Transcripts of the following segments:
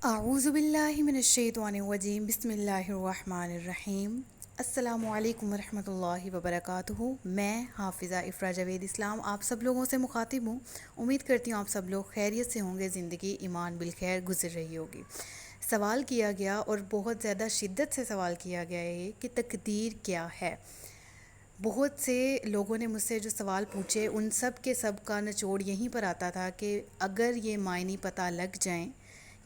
اعوذ باللہ من الشیطان الرجیم بسم اللہ الرحمن الرحیم۔ السلام علیکم ورحمۃ اللہ وبرکاتہ۔ میں حافظہ افرا جاوید اسلام آپ سب لوگوں سے مخاطب ہوں۔ امید کرتی ہوں آپ سب لوگ خیریت سے ہوں گے، زندگی ایمان بالخیر گزر رہی ہوگی۔ سوال کیا گیا اور بہت زیادہ شدت سے سوال کیا گیا ہے کہ تقدیر کیا ہے۔ بہت سے لوگوں نے مجھ سے جو سوال پوچھے ان سب کے سب کا نچوڑ یہیں پر آتا تھا کہ اگر یہ معنی پتہ لگ جائیں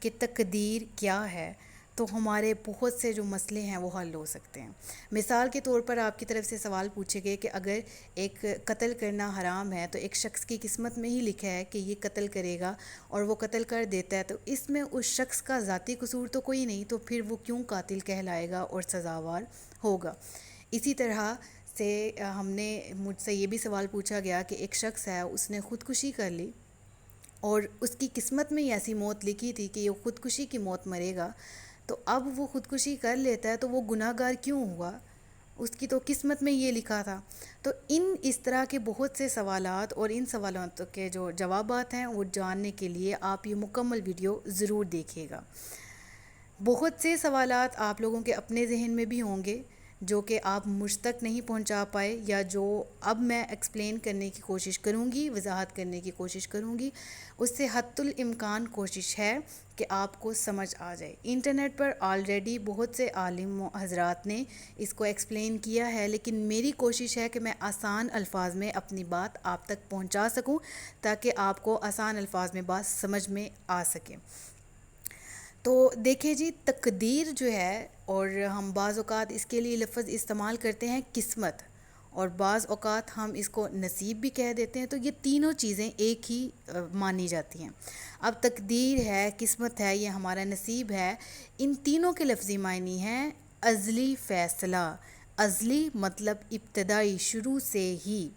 کہ تقدیر کیا ہے تو ہمارے بہت سے جو مسئلے ہیں وہ حل ہو سکتے ہیں۔ مثال کے طور پر آپ کی طرف سے سوال پوچھے گئے کہ اگر ایک قتل کرنا حرام ہے تو ایک شخص کی قسمت میں ہی لکھا ہے کہ یہ قتل کرے گا اور وہ قتل کر دیتا ہے، تو اس میں اس شخص کا ذاتی قصور تو کوئی نہیں، تو پھر وہ کیوں قاتل کہلائے گا اور سزاوار ہوگا۔ اسی طرح سے مجھ سے یہ بھی سوال پوچھا گیا کہ ایک شخص ہے، اس نے خودکشی کر لی اور اس کی قسمت میں ایسی موت لکھی تھی کہ یہ خودکشی کی موت مرے گا، تو اب وہ خودکشی کر لیتا ہے تو وہ گناہ گار کیوں ہوا؟ اس کی تو قسمت میں یہ لکھا تھا۔ تو اس طرح کے بہت سے سوالات اور ان سوالات کے جو جوابات ہیں وہ جاننے کے لیے آپ یہ مکمل ویڈیو ضرور دیکھیے گا۔ بہت سے سوالات آپ لوگوں کے اپنے ذہن میں بھی ہوں گے جو کہ آپ مجھ تک نہیں پہنچا پائے، یا جو اب میں ایکسپلین کرنے کی کوشش کروں گی، وضاحت کرنے کی کوشش کروں گی، اس سے حتی الامکان کوشش ہے کہ آپ کو سمجھ آ جائے۔ انٹرنیٹ پر آلریڈی بہت سے عالم حضرات نے اس کو ایکسپلین کیا ہے، لیکن میری کوشش ہے کہ میں آسان الفاظ میں اپنی بات آپ تک پہنچا سکوں تاکہ آپ کو آسان الفاظ میں بات سمجھ میں آ سکے۔ تو دیکھیں جی، تقدیر جو ہے، اور ہم بعض اوقات اس کے لیے لفظ استعمال کرتے ہیں قسمت، اور بعض اوقات ہم اس کو نصیب بھی کہہ دیتے ہیں، تو یہ تینوں چیزیں ایک ہی مانی جاتی ہیں۔ اب تقدیر ہے، قسمت ہے، یہ ہمارا نصیب ہے، ان تینوں کے لفظی معنی ہیں ازلی فیصلہ۔ ازلی مطلب ابتدائی، شروع سے ہی،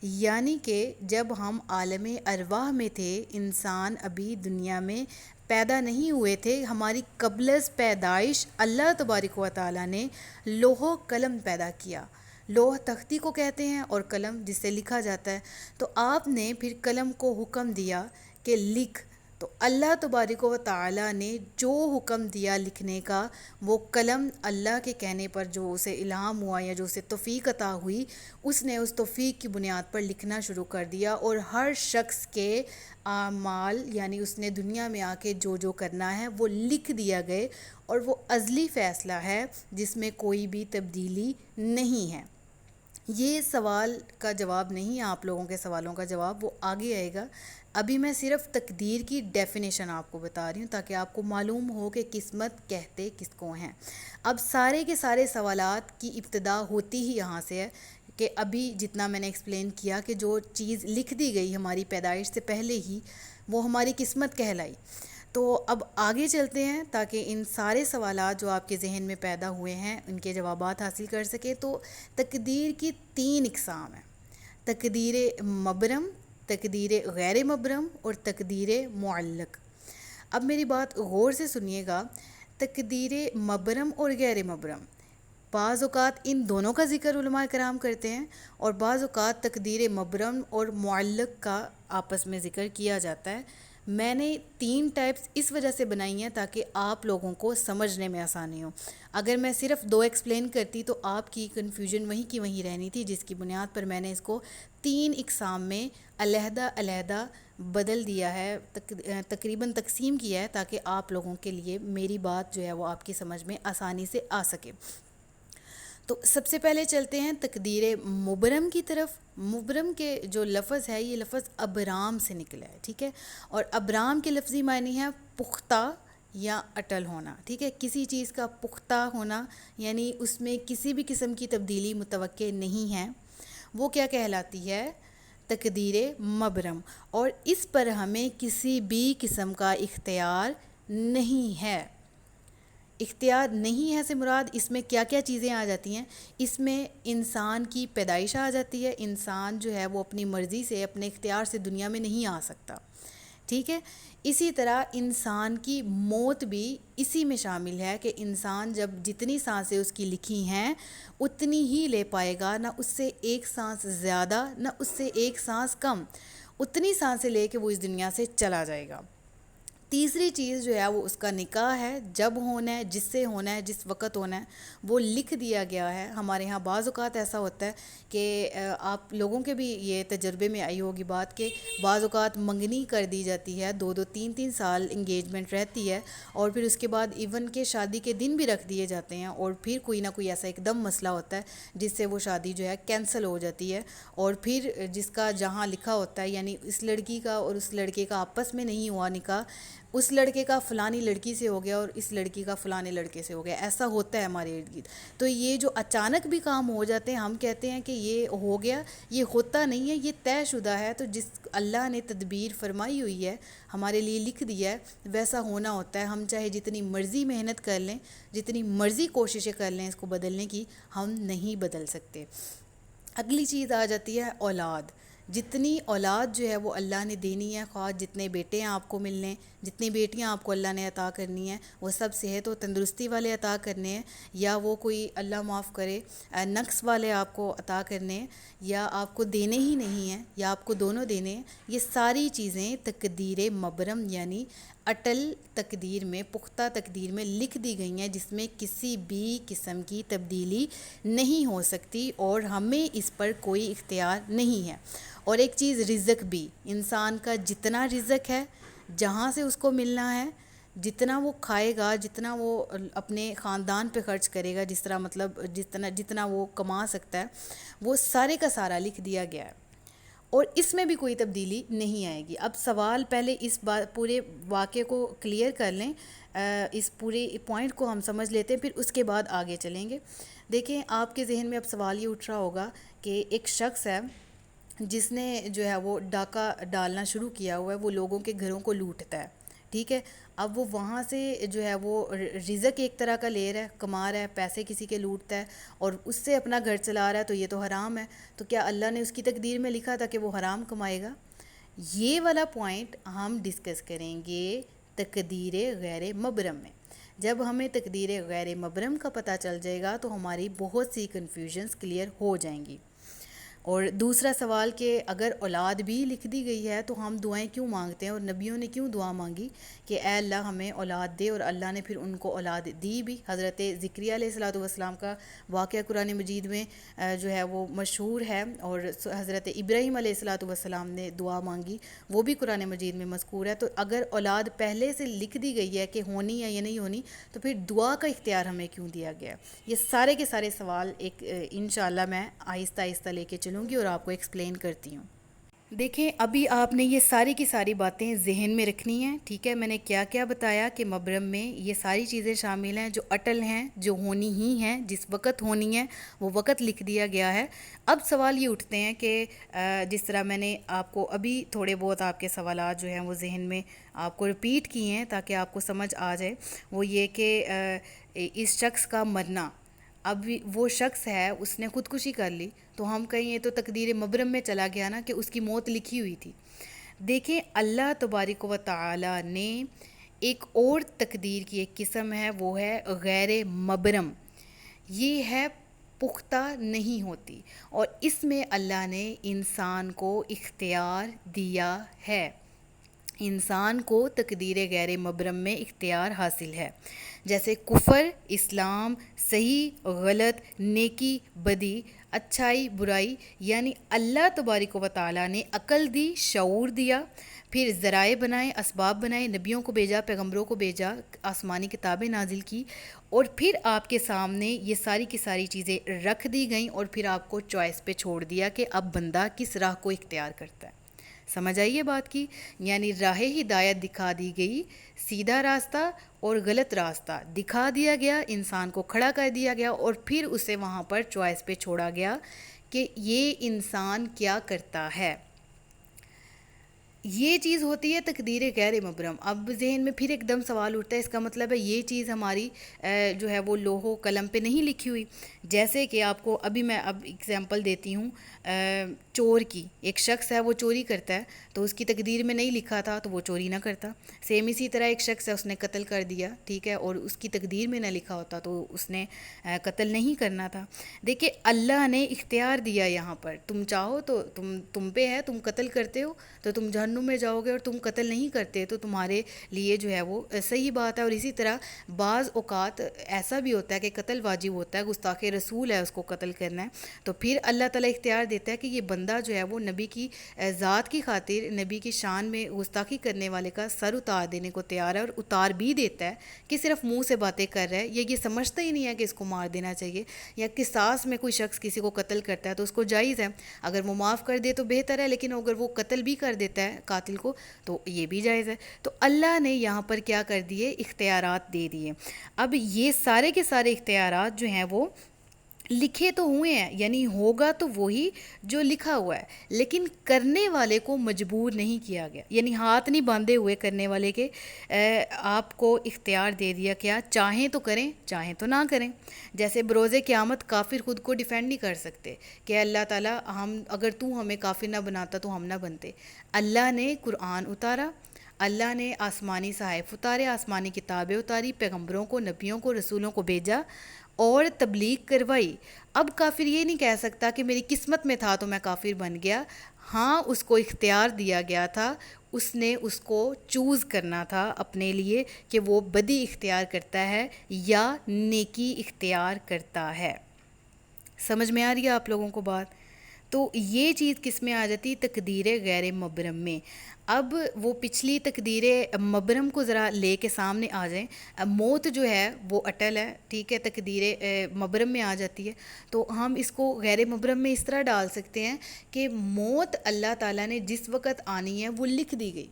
یعنی کہ جب ہم عالم ارواح میں تھے، انسان ابھی دنیا میں پیدا نہیں ہوئے تھے، ہماری قبل از پیدائش اللہ تبارک و تعالیٰ نے لوح و قلم پیدا کیا۔ لوح تختی کو کہتے ہیں اور قلم جس سے لکھا جاتا ہے، تو آپ نے پھر قلم کو حکم دیا کہ لکھ، تو اللہ تبارک و تعالیٰ نے جو حکم دیا لکھنے کا، وہ قلم اللہ کے کہنے پر جو اسے الہام ہوا یا جو اسے توفیق عطا ہوئی، اس نے اس توفیق کی بنیاد پر لکھنا شروع کر دیا، اور ہر شخص کے اعمال، یعنی اس نے دنیا میں آ کے جو جو کرنا ہے وہ لکھ دیا گئے، اور وہ ازلی فیصلہ ہے جس میں کوئی بھی تبدیلی نہیں ہے۔ یہ سوال کا جواب نہیں، آپ لوگوں کے سوالوں کا جواب وہ آگے آئے گا۔ ابھی میں صرف تقدیر کی ڈیفینیشن آپ کو بتا رہی ہوں تاکہ آپ کو معلوم ہو کہ قسمت کہتے کس کو ہیں۔ اب سارے کے سارے سوالات کی ابتدا ہوتی ہی یہاں سے ہے کہ ابھی جتنا میں نے ایکسپلین کیا کہ جو چیز لکھ دی گئی ہماری پیدائش سے پہلے ہی، وہ ہماری قسمت کہلائی۔ تو اب آگے چلتے ہیں تاکہ ان سارے سوالات جو آپ کے ذہن میں پیدا ہوئے ہیں ان کے جوابات حاصل کر سکے۔ تو تقدیر کی 3 اقسام ہیں: تقدیر مبرم، تقدیر غیر مبرم اور تقدیر معلق۔ اب میری بات غور سے سنیے گا، تقدیر مبرم اور غیر مبرم، بعض اوقات ان دونوں کا ذکر علماء کرام کرتے ہیں، اور بعض اوقات تقدیر مبرم اور معلق کا آپس میں ذکر کیا جاتا ہے۔ میں نے 3 ٹائپس اس وجہ سے بنائی ہیں تاکہ آپ لوگوں کو سمجھنے میں آسانی ہو۔ اگر میں صرف 2 ایکسپلین کرتی تو آپ کی کنفیوژن وہیں کی وہیں رہنی تھی، جس کی بنیاد پر میں نے اس کو 3 اقسام میں علیحدہ علیحدہ بدل دیا ہے، تقریباً تقسیم کیا ہے تاکہ آپ لوگوں کے لیے میری بات جو ہے وہ آپ کی سمجھ میں آسانی سے آ سکے۔ تو سب سے پہلے چلتے ہیں تقدیر مبرم کی طرف۔ مبرم کے جو لفظ ہے، یہ لفظ ابرام سے نکلا ہے، ٹھیک ہے، اور ابرام کے لفظی معنی ہے پختہ یا اٹل ہونا، ٹھیک ہے، کسی چیز کا پختہ ہونا، یعنی اس میں کسی بھی قسم کی تبدیلی متوقع نہیں ہے، وہ کیا کہلاتی ہے؟ تقدیر مبرم، اور اس پر ہمیں کسی بھی قسم کا اختیار نہیں ہے۔ اختیار نہیں ہے سے مراد اس میں کیا کیا چیزیں آ جاتی ہیں؟ اس میں انسان کی پیدائش آ جاتی ہے، انسان جو ہے وہ اپنی مرضی سے، اپنے اختیار سے دنیا میں نہیں آ سکتا، ٹھیک ہے۔ اسی طرح انسان کی موت بھی اسی میں شامل ہے کہ انسان جب جتنی سانسیں اس کی لکھی ہیں اتنی ہی لے پائے گا، نہ اس سے ایک سانس زیادہ نہ اس سے ایک سانس کم، اتنی سانسیں لے کے وہ اس دنیا سے چلا جائے گا۔ تیسری چیز جو ہے وہ اس کا نکاح ہے، جب ہونا ہے، جس سے ہونا ہے، جس وقت ہونا ہے وہ لکھ دیا گیا ہے۔ ہمارے ہاں بعض اوقات ایسا ہوتا ہے کہ آپ لوگوں کے بھی یہ تجربے میں آئی ہوگی بات کہ بعض اوقات منگنی کر دی جاتی ہے، 2 3 سال انگیجمنٹ رہتی ہے، اور پھر اس کے بعد ایون کہ شادی کے دن بھی رکھ دیے جاتے ہیں، اور پھر کوئی نہ کوئی ایسا ایک دم مسئلہ ہوتا ہے جس سے وہ شادی جو ہے کینسل ہو جاتی ہے، اور پھر جس کا جہاں لکھا ہوتا ہے، یعنی اس لڑکی کا اور اس لڑکے کا آپس میں نہیں ہوا نکاح، اس لڑکے کا فلانی لڑکی سے ہو گیا اور اس لڑکی کا فلانے لڑکے سے ہو گیا، ایسا ہوتا ہے ہمارے ارد گرد۔ تو یہ جو اچانک بھی کام ہو جاتے ہیں، ہم کہتے ہیں کہ یہ ہو گیا، یہ ہوتا نہیں ہے، یہ طے شدہ ہے۔ تو جس اللہ نے تدبیر فرمائی ہوئی ہے، ہمارے لیے لکھ دیا ہے، ویسا ہونا ہوتا ہے۔ ہم چاہے جتنی مرضی محنت کر لیں، جتنی مرضی کوششیں کر لیں اس کو بدلنے کی، ہم نہیں بدل سکتے۔ اگلی چیز آ جاتی ہے اولاد۔ جتنی اولاد جو ہے وہ اللہ نے دینی ہے، خواہ جتنے بیٹے ہیں آپ کو ملنے، جتنی بیٹیاں آپ کو اللہ نے عطا کرنی ہیں، وہ سب صحت و تندرستی والے عطا کرنے ہیں، یا وہ کوئی اللہ معاف کرے نقص والے آپ کو عطا کرنے ہیں، یا آپ کو دینے ہی نہیں ہیں، یا آپ کو دونوں دینے ہیں۔ یہ ساری چیزیں تقدیر مبرم یعنی اٹل تقدیر میں، پختہ تقدیر میں لکھ دی گئی ہیں، جس میں کسی بھی قسم کی تبدیلی نہیں ہو سکتی، اور ہمیں اس پر کوئی اختیار نہیں ہے۔ اور ایک چیز رزق بھی، انسان کا جتنا رزق ہے، جہاں سے اس کو ملنا ہے، جتنا وہ کھائے گا، جتنا وہ اپنے خاندان پہ خرچ کرے گا، جس طرح مطلب جتنا وہ کما سکتا ہے، وہ سارے کا سارا لکھ دیا گیا ہے، اور اس میں بھی کوئی تبدیلی نہیں آئے گی۔ اب سوال پہلے اس بات پورے واقعے کو کلیئر کر لیں، اس پورے پوائنٹ کو ہم سمجھ لیتے ہیں، پھر اس کے بعد آگے چلیں گے۔ دیکھیں آپ کے ذہن میں اب سوال یہ اٹھ رہا ہوگا کہ ایک شخص ہے جس نے جو ہے وہ ڈاکہ ڈالنا شروع کیا ہوا ہے، وہ لوگوں کے گھروں کو لوٹتا ہے، ٹھیک ہے۔ اب وہ وہاں سے جو ہے وہ رزق ایک طرح کا لے رہا ہے، کما رہا ہے، پیسے کسی کے لوٹتا ہے، اور اس سے اپنا گھر چلا رہا ہے، تو یہ تو حرام ہے۔ تو کیا اللہ نے اس کی تقدیر میں لکھا تھا کہ وہ حرام کمائے گا؟ یہ والا پوائنٹ ہم ڈسکس کریں گے تقدیر غیر مبرم میں۔ جب ہمیں تقدیر غیر مبرم کا پتہ چل جائے گا تو ہماری بہت سی کنفیوژنس کلیئر ہو جائیں گی۔ اور دوسرا سوال کہ اگر اولاد بھی لکھ دی گئی ہے تو ہم دعائیں کیوں مانگتے ہیں، اور نبیوں نے کیوں دعا مانگی کہ اے اللہ ہمیں اولاد دے، اور اللہ نے پھر ان کو اولاد دی بھی۔ حضرت ذکریا علیہ السلام کا واقعہ قرآن مجید میں جو ہے وہ مشہور ہے، اور حضرت ابراہیم علیہ السلام نے دعا مانگی، وہ بھی قرآن مجید میں مذکور ہے۔ تو اگر اولاد پہلے سے لکھ دی گئی ہے کہ ہونی ہے یا نہیں ہونی، تو پھر دعا کا اختیار ہمیں کیوں دیا گیا؟ یہ سارے کے سارے سوال ایک انشاءاللہ میں آہستہ آہستہ لے کے چلوں گی اور آپ کو ایکسپلین کرتی ہوں۔ دیکھیں ابھی آپ نے یہ ساری کی ساری باتیں ذہن میں رکھنی ہیں، ٹھیک ہے۔ میں نے کیا کیا بتایا کہ مبرم میں یہ ساری چیزیں شامل ہیں جو اٹل ہیں، جو ہونی ہی ہیں، جس وقت ہونی ہیں وہ وقت لکھ دیا گیا ہے۔ اب سوال یہ اٹھتے ہیں کہ جس طرح میں نے آپ کو ابھی تھوڑے بہت آپ کے سوالات جو ہیں وہ ذہن میں آپ کو ریپیٹ کیے ہیں تاکہ آپ کو سمجھ آ جائے، وہ یہ کہ اس شخص کا مرنا، اب وہ شخص ہے اس نے خودکشی کر لی، تو ہم کہیں یہ تو تقدیر مبرم میں چلا گیا نا کہ اس کی موت لکھی ہوئی تھی۔ دیکھیں اللہ تبارک و تعالی نے ایک اور تقدیر کی ایک قسم ہے، وہ ہے غیر مبرم، یہ ہے پختہ نہیں ہوتی، اور اس میں اللہ نے انسان کو اختیار دیا ہے۔ انسان کو تقدیر غیر مبرم میں اختیار حاصل ہے، جیسے کفر، اسلام، صحیح غلط، نیکی بدی، اچھائی برائی، یعنی اللہ تبارک و تعالیٰ نے عقل دی، شعور دیا، پھر ذرائع بنائے، اسباب بنائے، نبیوں کو بھیجا، پیغمبروں کو بھیجا، آسمانی کتابیں نازل کی، اور پھر آپ کے سامنے یہ ساری کی ساری چیزیں رکھ دی گئیں، اور پھر آپ کو چوائس پہ چھوڑ دیا کہ اب بندہ کس راہ کو اختیار کرتا ہے۔ سمجھ آئیے بات کی؟ یعنی راہ ہدایت دکھا دی گئی، سیدھا راستہ اور غلط راستہ دکھا دیا گیا، انسان کو کھڑا کر دیا گیا، اور پھر اسے وہاں پر چوائس پہ چھوڑا گیا کہ یہ انسان کیا کرتا ہے۔ یہ چیز ہوتی ہے تقدیر غیر مبرم۔ اب ذہن میں پھر ایک دم سوال اٹھتا ہے، اس کا مطلب ہے یہ چیز ہماری جو ہے وہ لوح و قلم پہ نہیں لکھی ہوئی؟ جیسے کہ آپ کو ابھی میں اگزامپل دیتی ہوں چور کی۔ ایک شخص ہے وہ چوری کرتا ہے، تو اس کی تقدیر میں نہیں لکھا تھا تو وہ چوری نہ کرتا۔ سیم اسی طرح ایک شخص ہے، اس نے قتل کر دیا، ٹھیک ہے، اور اس کی تقدیر میں نہ لکھا ہوتا تو اس نے قتل نہیں کرنا تھا۔ دیکھیں اللہ نے اختیار دیا یہاں پر، تم چاہو تو تم پہ ہے، تم قتل کرتے ہو تو تم جہنم جہنم میں جاؤ گے اور تم قتل نہیں کرتے تو تمہارے لیے جو ہے وہ صحیح بات ہے. اور اسی طرح بعض اوقات ایسا بھی ہوتا ہے کہ قتل واجب ہوتا ہے, گستاخ رسول ہے اس کو قتل کرنا ہے, تو پھر اللہ تعالیٰ اختیار دیتا ہے کہ یہ بندہ جو ہے وہ نبی کی ذات کی خاطر نبی کی شان میں گستاخی کرنے والے کا سر اتار دینے کو تیار ہے, اور اتار بھی دیتا ہے کہ صرف منہ سے باتیں کر رہا ہے, یہ سمجھتا ہی نہیں ہے کہ اس کو مار دینا چاہیے. یا قصاص میں کوئی شخص کسی کو قتل کرتا ہے تو اس کو جائز ہے, اگر وہ معاف کر دے تو بہتر ہے, لیکن اگر وہ قتل بھی کر دیتا ہے قاتل کو تو یہ بھی جائز ہے. تو اللہ نے یہاں پر کیا کر دیے, اختیارات دے دیے. اب یہ سارے کے سارے اختیارات جو ہیں وہ لکھے تو ہوئے ہیں, یعنی ہوگا تو وہی جو لکھا ہوا ہے, لیکن کرنے والے کو مجبور نہیں کیا گیا, یعنی ہاتھ نہیں باندھے ہوئے کرنے والے کے. آپ کو اختیار دے دیا کیا, چاہیں تو کریں چاہیں تو نہ کریں. جیسے بروز قیامت کافر خود کو ڈیفینڈ نہیں کر سکتے کہ اللہ تعالیٰ اگر تو ہمیں کافر نہ بناتا تو ہم نہ بنتے. اللہ نے قرآن اتارا, اللہ نے آسمانی صحائف اتارے, آسمانی کتابیں اتاری, پیغمبروں کو, نبیوں کو, رسولوں کو بھیجا اور تبلیغ کروائی. اب کافر یہ نہیں کہہ سکتا کہ میری قسمت میں تھا تو میں کافر بن گیا. ہاں, اس کو اختیار دیا گیا تھا, اس نے اس کو چوز کرنا تھا اپنے لیے کہ وہ بدی اختیار کرتا ہے یا نیکی اختیار کرتا ہے. سمجھ میں آ رہی ہے آپ لوگوں کو بات؟ تو یہ چیز کس میں آ جاتی, تقدیر غیر مبرم میں. اب وہ پچھلی تقدیر مبرم کو ذرا لے کے سامنے آ جائیں. موت جو ہے وہ اٹل ہے, ٹھیک ہے, تقدیر مبرم میں آ جاتی ہے. تو ہم اس کو غیر مبرم میں اس طرح ڈال سکتے ہیں کہ موت اللہ تعالیٰ نے جس وقت آنی ہے وہ لکھ دی گئی.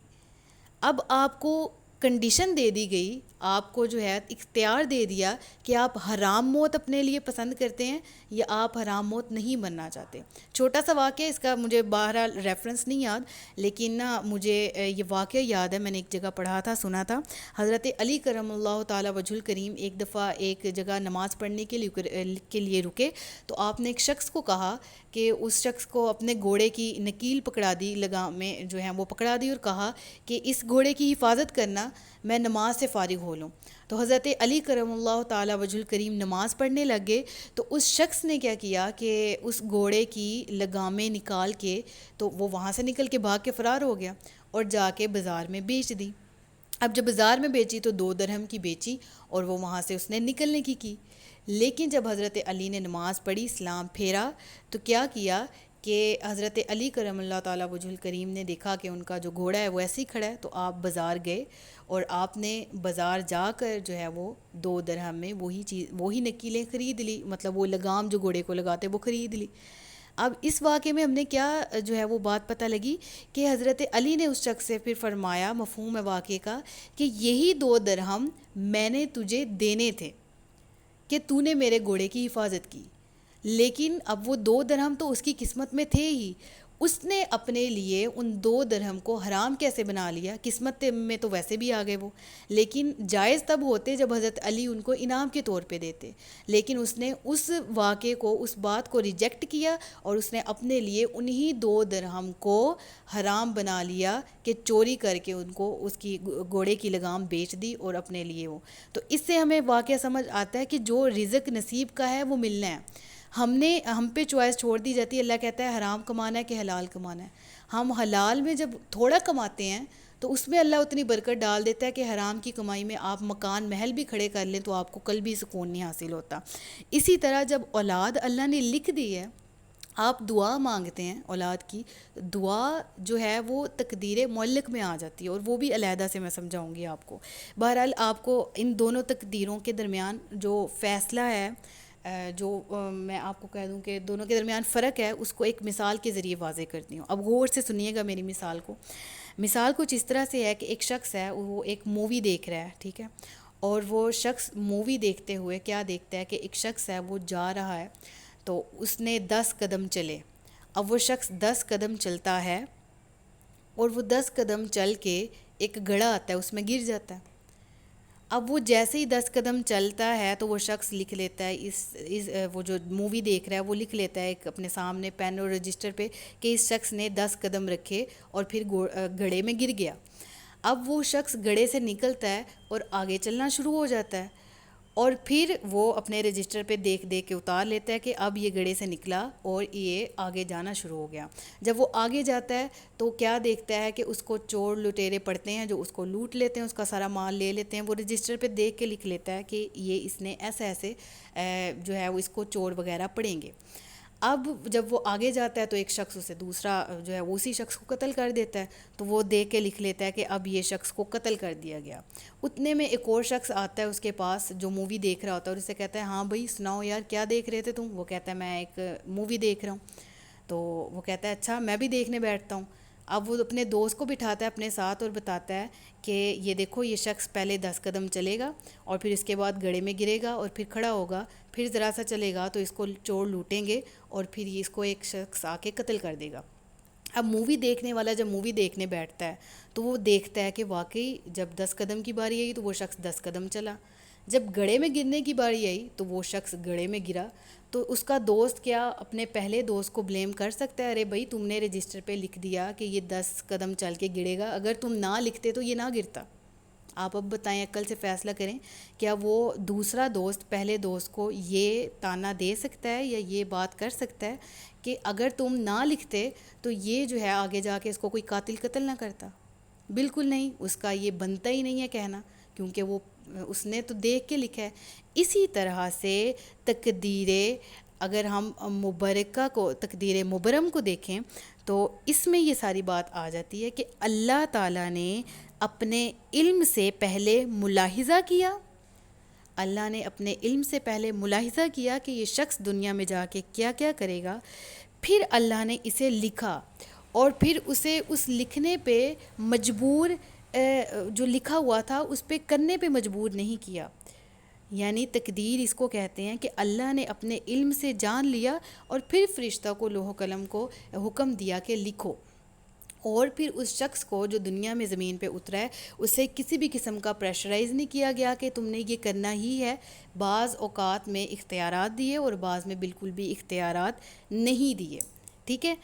اب آپ کو کنڈیشن دے دی گئی, آپ کو جو ہے اختیار دے دیا کہ آپ حرام موت اپنے لیے پسند کرتے ہیں یا آپ حرام موت نہیں بننا چاہتے. چھوٹا سا واقعہ, اس کا مجھے بہرحال ریفرنس نہیں یاد, لیکن نا مجھے یہ واقعہ یاد ہے, میں نے ایک جگہ پڑھا تھا, سنا تھا. حضرت علی کرم اللہ تعالیٰ وجہ الکریم ایک دفعہ ایک جگہ نماز پڑھنے کے لیے رکے, تو آپ نے ایک شخص کو کہا کہ اس شخص کو اپنے گھوڑے کی نکیل پکڑا دی, لگام میں جو ہے وہ پکڑا دی, اور کہا کہ اس گھوڑے کی حفاظت کرنا, میں نماز سے فارغ ہو لوں. تو حضرت علی کرم اللہ تعالیٰ وجہ الکریم نماز پڑھنے لگے, تو اس شخص نے کیا کیا کہ اس گھوڑے کی لگامیں نکال کے, تو وہ وہاں سے نکل کے بھاگ کے فرار ہو گیا اور جا کے بازار میں بیچ دی. اب جب بازار میں بیچی تو 2 درہم کی بیچی اور وہ وہاں سے اس نے نکلنے کی. لیکن جب حضرت علی نے نماز پڑھی, اسلام پھیرا, تو کیا کیا کہ حضرت علی کرم اللہ تعالیٰ وجہ الکریم نے دیکھا کہ ان کا جو گھوڑا ہے وہ ایسے ہی کھڑا ہے, تو آپ بازار گئے اور آپ نے بازار جا کر جو ہے وہ 2 درہم میں وہی نکیلیں خرید لی, مطلب وہ لگام جو گھوڑے کو لگاتے وہ خرید لی. اب اس واقعے میں ہم نے کیا جو ہے وہ بات پتہ لگی کہ حضرت علی نے اس شخص سے پھر فرمایا, مفہوم ہے واقعے کا, کہ یہی 2 درہم میں نے تجھے دینے تھے کہ تو نے میرے گھوڑے کی حفاظت کی. لیکن اب وہ 2 درہم تو اس کی قسمت میں تھے ہی, اس نے اپنے لیے ان 2 درہم کو حرام کیسے بنا لیا, قسمت میں تو ویسے بھی آ گئے وہ, لیکن جائز تب ہوتے جب حضرت علی ان کو انعام کے طور پہ دیتے. لیکن اس نے اس واقعے کو, اس بات کو ریجیکٹ کیا اور اس نے اپنے لیے انہی 2 درہم کو حرام بنا لیا کہ چوری کر کے ان کو اس کی گھوڑے کی لگام بیچ دی اور اپنے لیے وہ. تو اس سے ہمیں واقعہ سمجھ آتا ہے کہ جو رزق نصیب کا ہے وہ ملنا ہے. ہم پہ چوائس چھوڑ دی جاتی ہے, اللہ کہتا ہے حرام کمانا ہے کہ حلال کمانا ہے. ہم حلال میں جب تھوڑا کماتے ہیں تو اس میں اللہ اتنی برکت ڈال دیتا ہے کہ حرام کی کمائی میں آپ مکان محل بھی کھڑے کر لیں تو آپ کو کل بھی سکون نہیں حاصل ہوتا. اسی طرح جب اولاد اللہ نے لکھ دی ہے, آپ دعا مانگتے ہیں اولاد کی, دعا جو ہے وہ تقدیر معلق میں آ جاتی ہے, اور وہ بھی علیحدہ سے میں سمجھاؤں گی آپ کو. بہرحال آپ کو ان دونوں تقدیروں کے درمیان جو فیصلہ ہے, جو میں آپ کو کہہ دوں کہ دونوں کے درمیان فرق ہے, اس کو ایک مثال کے ذریعے واضح کرتی ہوں. اب غور سے سنیے گا میری مثال کو. مثال کچھ اس طرح سے ہے کہ ایک شخص ہے, وہ ایک مووی دیکھ رہا ہے, ٹھیک ہے, اور وہ شخص مووی دیکھتے ہوئے کیا دیکھتا ہے کہ ایک شخص ہے وہ جا رہا ہے, تو اس نے 10 قدم چلے. اب وہ شخص 10 قدم چلتا ہے اور وہ 10 قدم چل کے ایک گڑھا آتا ہے, اس میں گر جاتا ہے. اب وہ جیسے ہی 10 قدم چلتا ہے تو وہ شخص لکھ لیتا ہے, وہ جو مووی دیکھ رہا ہے وہ لکھ لیتا ہے ایک اپنے سامنے پین اور رجسٹر پہ کہ اس شخص نے 10 قدم رکھے اور پھر گڑھے میں گر گیا. اب وہ شخص گڑھے سے نکلتا ہے اور آگے چلنا شروع ہو جاتا ہے, اور پھر وہ اپنے رجسٹر پہ دیکھ دیکھ کے اتار لیتا ہے کہ اب یہ گڑھے سے نکلا اور یہ آگے جانا شروع ہو گیا. جب وہ آگے جاتا ہے تو کیا دیکھتا ہے کہ اس کو چور لٹیرے پڑتے ہیں جو اس کو لوٹ لیتے ہیں, اس کا سارا مال لے لیتے ہیں. وہ رجسٹر پہ دیکھ کے لکھ لیتا ہے کہ یہ اس نے ایسے ایسے جو ہے وہ اس کو چور وغیرہ پڑیں گے. اب جب وہ آگے جاتا ہے تو ایک شخص اسے دوسرا جو ہے وہ اسی شخص کو قتل کر دیتا ہے, تو وہ دیکھ کے لکھ لیتا ہے کہ اب یہ شخص کو قتل کر دیا گیا. اتنے میں ایک اور شخص آتا ہے اس کے پاس جو مووی دیکھ رہا ہوتا ہے, اور اسے کہتا ہے ہاں بھائی سناؤ یار کیا دیکھ رہے تھے تم؟ وہ کہتا ہے میں ایک مووی دیکھ رہا ہوں. تو وہ کہتا ہے اچھا میں بھی دیکھنے بیٹھتا ہوں. اب وہ اپنے دوست کو بٹھاتا ہے اپنے ساتھ اور بتاتا ہے کہ یہ دیکھو یہ شخص پہلے 10 قدم چلے گا اور پھر اس کے بعد گڑھے میں گرے گا اور پھر کھڑا ہوگا, پھر ذرا سا چلے گا تو اس کو چور لوٹیں گے اور پھر یہ اس کو ایک شخص آ کے قتل کر دے گا. اب مووی دیکھنے والا جب مووی دیکھنے بیٹھتا ہے تو وہ دیکھتا ہے کہ واقعی جب 10 قدم کی باری آئی تو وہ شخص 10 قدم چلا, جب گڑھے میں گرنے کی باری آئی تو وہ شخص گڑھے میں گرا. تو اس کا دوست کیا اپنے پہلے دوست کو بلیم کر سکتا ہے؟ ارے بھائی تم نے رجسٹر پہ لکھ دیا کہ یہ 10 قدم چل کے گرے گا, اگر تم نہ لکھتے تو یہ نہ گرتا. آپ اب بتائیں, عقل سے فیصلہ کریں, کیا وہ دوسرا دوست پہلے دوست کو یہ تانا دے سکتا ہے یا یہ بات کر سکتا ہے کہ اگر تم نہ لکھتے تو یہ جو ہے آگے جا کے اس کو کوئی قاتل قتل نہ کرتا؟ بالکل نہیں, اس کا یہ بنتا ہی نہیں ہے کہنا, کیونکہ وہ اس نے تو دیکھ کے لکھا ہے. اسی طرح سے تقدیر, اگر ہم مبرکہ کو تقدیر مبرم کو دیکھیں تو اس میں یہ ساری بات آ جاتی ہے کہ اللہ تعالیٰ نے اپنے علم سے پہلے ملاحظہ کیا, اللہ نے اپنے علم سے پہلے ملاحظہ کیا کہ یہ شخص دنیا میں جا کے کیا کیا کرے گا, پھر اللہ نے اسے لکھا اور پھر اسے اس لکھنے پہ مجبور, جو لکھا ہوا تھا اس پہ کرنے پہ مجبور نہیں کیا. یعنی تقدیر اس کو کہتے ہیں کہ اللہ نے اپنے علم سے جان لیا اور پھر فرشتہ کو لوح و قلم کو حکم دیا کہ لکھو, اور پھر اس شخص کو جو دنیا میں زمین پہ اترا ہے اسے کسی بھی قسم کا پریشرائز نہیں کیا گیا کہ تم نے یہ کرنا ہی ہے. بعض اوقات میں اختیارات دیے اور بعض میں بالکل بھی اختیارات نہیں دیے. ٹھیک ہے,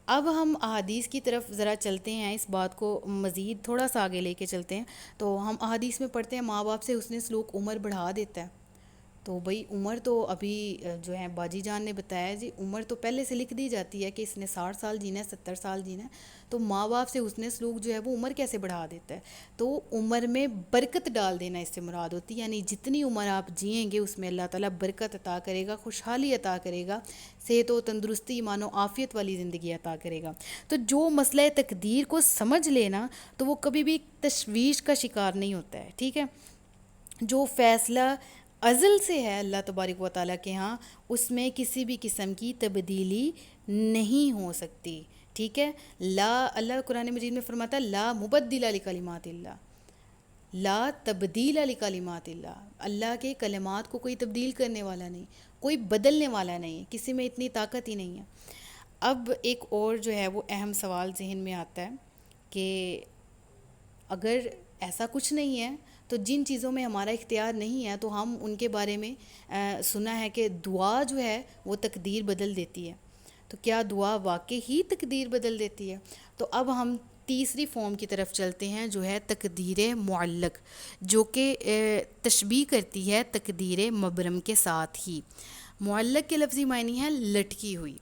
اب ہم احادیث کی طرف ذرا چلتے ہیں, اس بات کو مزید تھوڑا سا آگے لے کے چلتے ہیں. تو ہم احادیث میں پڑھتے ہیں ماں باپ سے حسن سلوک عمر بڑھا دیتا ہے. تو بھئی عمر تو ابھی جو ہے باجی جان نے بتایا جی عمر تو پہلے سے لکھ دی جاتی ہے کہ اس نے 60 سال جینا ہے, 70 سال جینا ہے, تو ماں باپ سے حسن سلوک جو ہے وہ عمر کیسے بڑھا دیتا ہے؟ تو عمر میں برکت ڈال دینا اس سے مراد ہوتی ہے, یعنی جتنی عمر آپ جئیں گے اس میں اللہ تعالیٰ برکت عطا کرے گا, خوشحالی عطا کرے گا, صحت و تندرستی ایمان و عافیت والی زندگی عطا کرے گا. تو جو مسئلہ تقدیر کو سمجھ لینا تو وہ کبھی بھی تشویش کا شکار نہیں ہوتا ہے. ٹھیک ہے, جو فیصلہ ازل سے ہے اللہ تبارک و تعالیٰ کے ہاں اس میں کسی بھی قسم کی تبدیلی نہیں ہو سکتی. ٹھیک ہے, لا, اللہ قرآن مجید میں فرماتا ہے لا مبدل لکلمات اللہ, لا تبدیل لکلمات اللہ, اللہ کے کلمات کو کوئی تبدیل کرنے والا نہیں, کوئی بدلنے والا نہیں, کسی میں اتنی طاقت ہی نہیں ہے. اب ایک اور جو ہے وہ اہم سوال ذہن میں آتا ہے کہ اگر ایسا کچھ نہیں ہے تو جن چیزوں میں ہمارا اختیار نہیں ہے تو ہم ان کے بارے میں سنا ہے کہ دعا جو ہے وہ تقدیر بدل دیتی ہے, تو کیا دعا واقعی ہی تقدیر بدل دیتی ہے؟ تو اب ہم تیسری فارم کی طرف چلتے ہیں جو ہے تقدیر معلق, جو کہ تشبیہ کرتی ہے تقدیر مبرم کے ساتھ ہی. معلق کے لفظی معنی ہے لٹکی ہوئی.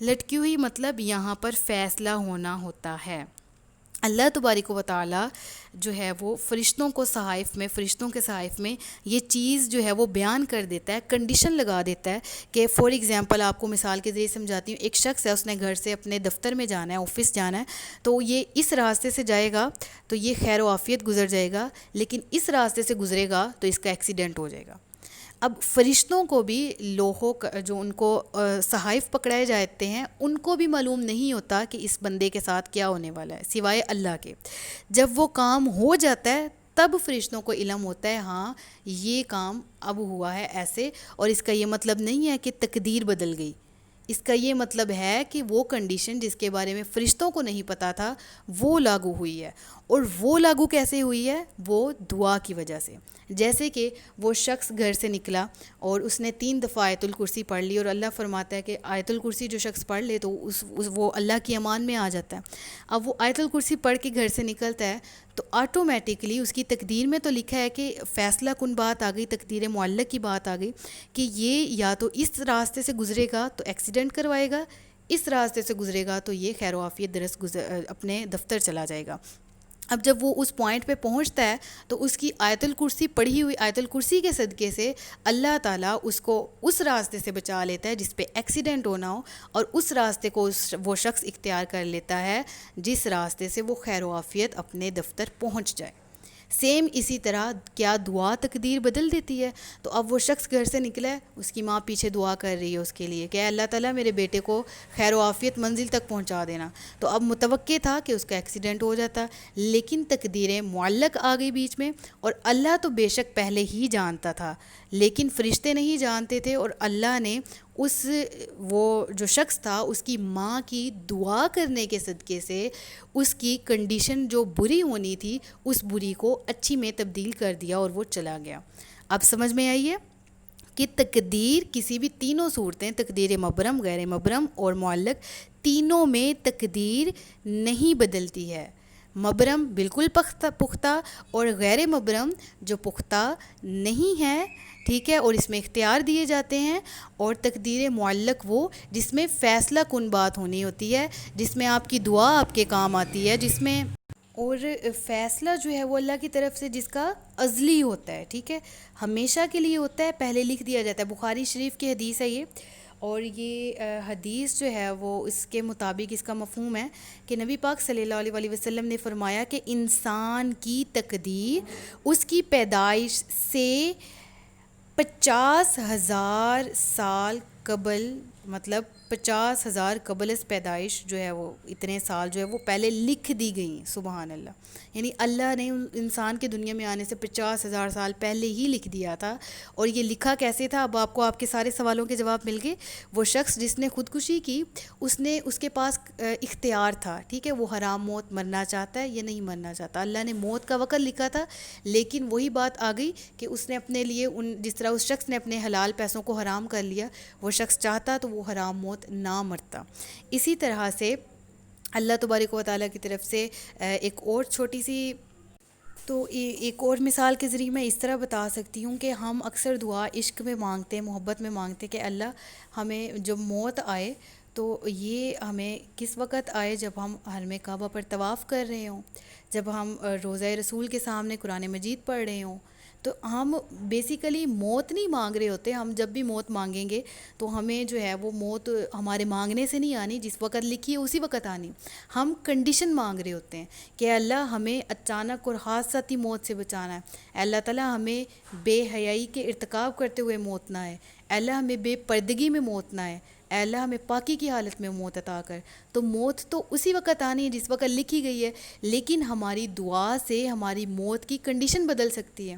لٹکی ہوئی مطلب یہاں پر فیصلہ ہونا ہوتا ہے. اللہ تبارک و تعالیٰ جو ہے وہ فرشتوں کے صحائف میں یہ چیز جو ہے وہ بیان کر دیتا ہے, کنڈیشن لگا دیتا ہے کہ فار ایگزامپل آپ کو مثال کے ذریعے سمجھاتی ہوں. ایک شخص ہے, اس نے گھر سے اپنے دفتر میں جانا ہے, آفس جانا ہے, تو یہ اس راستے سے جائے گا تو یہ خیر و عافیت گزر جائے گا, لیکن اس راستے سے گزرے گا تو اس کا ایکسیڈنٹ ہو جائے گا. اب فرشتوں کو بھی لوحوں جو ان کو صحائف پکڑائے جاتے ہیں ان کو بھی معلوم نہیں ہوتا کہ اس بندے کے ساتھ کیا ہونے والا ہے سوائے اللہ کے. جب وہ کام ہو جاتا ہے تب فرشتوں کو علم ہوتا ہے ہاں یہ کام اب ہوا ہے ایسے, اور اس کا یہ مطلب نہیں ہے کہ تقدیر بدل گئی, اس کا یہ مطلب ہے کہ وہ کنڈیشن جس کے بارے میں فرشتوں کو نہیں پتہ تھا وہ لاگو ہوئی ہے. اور وہ لاگو کیسے ہوئی ہے؟ وہ دعا کی وجہ سے. جیسے کہ وہ شخص گھر سے نکلا اور اس نے 3 دفعہ آیت الکرسی پڑھ لی, اور اللہ فرماتا ہے کہ آیت الکرسی جو شخص پڑھ لے تو وہ اللہ کی امان میں آ جاتا ہے. اب وہ آیت الکرسی پڑھ کے گھر سے نکلتا ہے تو آٹومیٹکلی اس کی تقدیر میں تو لکھا ہے کہ فیصلہ کن بات آ گئی، تقدیر معلق کی بات آ گئی کہ یہ یا تو اس راستے سے گزرے گا تو ایکسیڈنٹ کروائے گا، اس راستے سے گزرے گا تو یہ خیر و عافیت درست اپنے دفتر چلا جائے گا۔ اب جب وہ اس پوائنٹ پہ پہنچتا ہے تو اس کی آیت الکرسی پڑھی ہوئی، آیت الکرسی کے صدقے سے اللہ تعالیٰ اس کو اس راستے سے بچا لیتا ہے جس پہ ایکسیڈنٹ ہونا ہو، اور اس راستے کو وہ شخص اختیار کر لیتا ہے جس راستے سے وہ خیر و عافیت اپنے دفتر پہنچ جائے۔ سیم اسی طرح کیا دعا تقدیر بدل دیتی ہے؟ تو اب وہ شخص گھر سے نکلا ہے، اس کی ماں پیچھے دعا کر رہی ہے اس کے لیے کہ اے اللہ تعالیٰ میرے بیٹے کو خیر و عافیت منزل تک پہنچا دینا، تو اب متوقع تھا کہ اس کا ایکسیڈنٹ ہو جاتا، لیکن تقدیر معلق آ گئی بیچ میں، اور اللہ تو بے شک پہلے ہی جانتا تھا لیکن فرشتے نہیں جانتے تھے، اور اللہ نے وہ جو شخص تھا اس کی ماں کی دعا کرنے کے صدقے سے اس کی کنڈیشن جو بری ہونی تھی اس بری کو اچھی میں تبدیل کر دیا اور وہ چلا گیا۔ اب سمجھ میں آئیے کہ تقدیر کسی بھی تینوں صورتیں، تقدیر مبرم، غیر مبرم اور معلق، تینوں میں تقدیر نہیں بدلتی ہے۔ مبرم بالکل پختہ اور غیر مبرم جو پختہ نہیں ہے، ٹھیک ہے، اور اس میں اختیار دیے جاتے ہیں، اور تقدیر معلق وہ جس میں فیصلہ کن بات ہونی ہوتی ہے، جس میں آپ کی دعا آپ کے کام آتی ہے، جس میں اور فیصلہ جو ہے وہ اللہ کی طرف سے جس کا ازلی ہوتا ہے، ٹھیک ہے، ہمیشہ کے لیے ہوتا ہے، پہلے لکھ دیا جاتا ہے۔ بخاری شریف کی حدیث ہے یہ، اور یہ حدیث جو ہے وہ اس کے مطابق اس کا مفہوم ہے کہ نبی پاک صلی اللہ علیہ وسلم نے فرمایا کہ انسان کی تقدیر اس کی پیدائش سے 50,000 سال قبل، مطلب 50,000 قبل از پیدائش جو ہے وہ اتنے سال جو ہے وہ پہلے لکھ دی گئیں۔ سبحان اللہ، یعنی اللہ نے انسان کے دنیا میں آنے سے 50,000 سال پہلے ہی لکھ دیا تھا۔ اور یہ لکھا کیسے تھا؟ اب آپ کو آپ کے سارے سوالوں کے جواب مل گئے۔ وہ شخص جس نے خودکشی کی اس کے پاس اختیار تھا، ٹھیک ہے، وہ حرام موت مرنا چاہتا ہے یا نہیں مرنا چاہتا۔ اللہ نے موت کا وقت لکھا تھا، لیکن وہی بات آ گئی کہ اس نے اپنے لیے جس طرح اس شخص نے اپنے حلال پیسوں کو حرام کر لیا، وہ شخص چاہتا تو وہ حرام موت نہ مرتا۔ اسی طرح سے اللہ تبارک و تعالیٰ کی طرف سے ایک اور چھوٹی سی، تو ایک اور مثال کے ذریعے میں اس طرح بتا سکتی ہوں کہ ہم اکثر دعا عشق میں مانگتے ہیں، محبت میں مانگتے ہیں کہ اللہ ہمیں جب موت آئے تو یہ ہمیں کس وقت آئے؟ جب ہم حرم کعبہ پر طواف کر رہے ہوں، جب ہم روضہ رسول کے سامنے قرآن مجید پڑھ رہے ہوں۔ تو ہم بیسیکلی موت نہیں مانگ رہے ہوتے، ہم جب بھی موت مانگیں گے تو ہمیں جو ہے وہ موت ہمارے مانگنے سے نہیں آنی، جس وقت لکھی ہے اسی وقت آنی، ہم کنڈیشن مانگ رہے ہوتے ہیں کہ اللہ ہمیں اچانک اور حادثاتی موت سے بچانا ہے، اللہ تعالیٰ ہمیں بے حیائی کے ارتکاب کرتے ہوئے موت نہ ہے، اللہ ہمیں بے پردگی میں موت نہ ہے، اللہ ہمیں پاکی کی حالت میں موت عطا کر۔ تو موت تو اسی وقت آنی ہے جس وقت لکھی گئی ہے، لیکن ہماری دعا سے ہماری موت کی کنڈیشن بدل سکتی ہے۔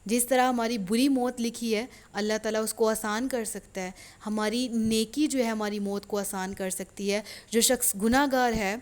جس طرح ہماری بری موت لکھی ہے اللہ تعالیٰ اس کو آسان کر سکتا ہے، ہماری نیکی جو ہے ہماری موت کو آسان کر سکتی ہے۔ جو شخص گناہ گار ہے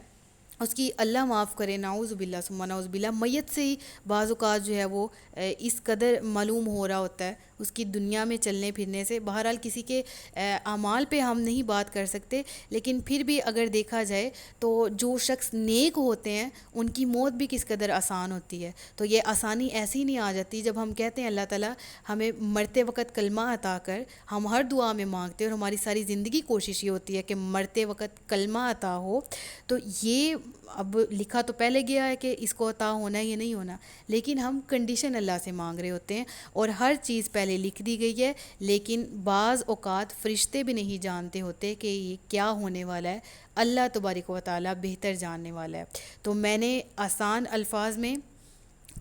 اس کی اللہ معاف کرے، نعوذ باللہ ثم نعوذ باللہ، میت سے ہی بعض اوقات جو ہے وہ اس قدر معلوم ہو رہا ہوتا ہے اس کی دنیا میں چلنے پھرنے سے۔ بہرحال کسی کے اعمال پہ ہم نہیں بات کر سکتے، لیکن پھر بھی اگر دیکھا جائے تو جو شخص نیک ہوتے ہیں ان کی موت بھی کس قدر آسان ہوتی ہے۔ تو یہ آسانی ایسی نہیں آ جاتی جب ہم کہتے ہیں اللہ تعالیٰ ہمیں مرتے وقت کلمہ عطا کر، ہم ہر دعا میں مانگتے ہیں اور ہماری ساری زندگی کوشش یہ ہوتی ہے کہ مرتے وقت کلمہ عطا ہو، تو یہ اب لکھا تو پہلے گیا ہے کہ اس کو عطا ہونا ہے یا نہیں ہونا، لیکن ہم کنڈیشن اللہ سے مانگ رہے ہوتے ہیں، اور ہر چیز پہلے لکھ دی گئی ہے، لیکن بعض اوقات فرشتے بھی نہیں جانتے ہوتے کہ یہ کیا ہونے والا ہے، اللہ تبارک و تعالیٰ بہتر جاننے والا ہے۔ تو میں نے آسان الفاظ میں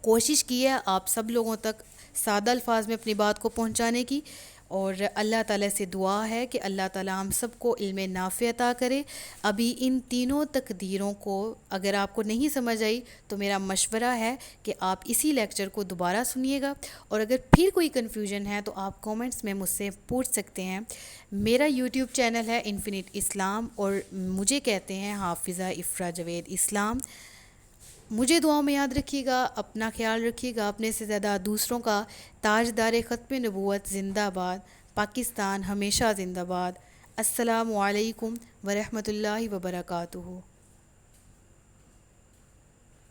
کوشش کی ہے آپ سب لوگوں تک سادہ الفاظ میں اپنی بات کو پہنچانے کی، اور اللہ تعالیٰ سے دعا ہے کہ اللہ تعالیٰ ہم سب کو علم نافع عطا کرے۔ ابھی ان تینوں تقدیروں کو اگر آپ کو نہیں سمجھ آئی تو میرا مشورہ ہے کہ آپ اسی لیکچر کو دوبارہ سنیے گا، اور اگر پھر کوئی کنفیوژن ہے تو آپ کومنٹس میں مجھ سے پوچھ سکتے ہیں۔ میرا یوٹیوب چینل ہے انفینٹ اسلام، اور مجھے کہتے ہیں حافظہ افرا جوید اسلام۔ مجھے دعاؤں میں یاد رکھیے گا، اپنا خیال رکھیے گا، اپنے سے زیادہ دوسروں کا۔ تاجدار ختم نبوت زندہ باد، پاکستان ہمیشہ زندہ باد۔ السلام علیکم ورحمۃ اللہ وبرکاتہ۔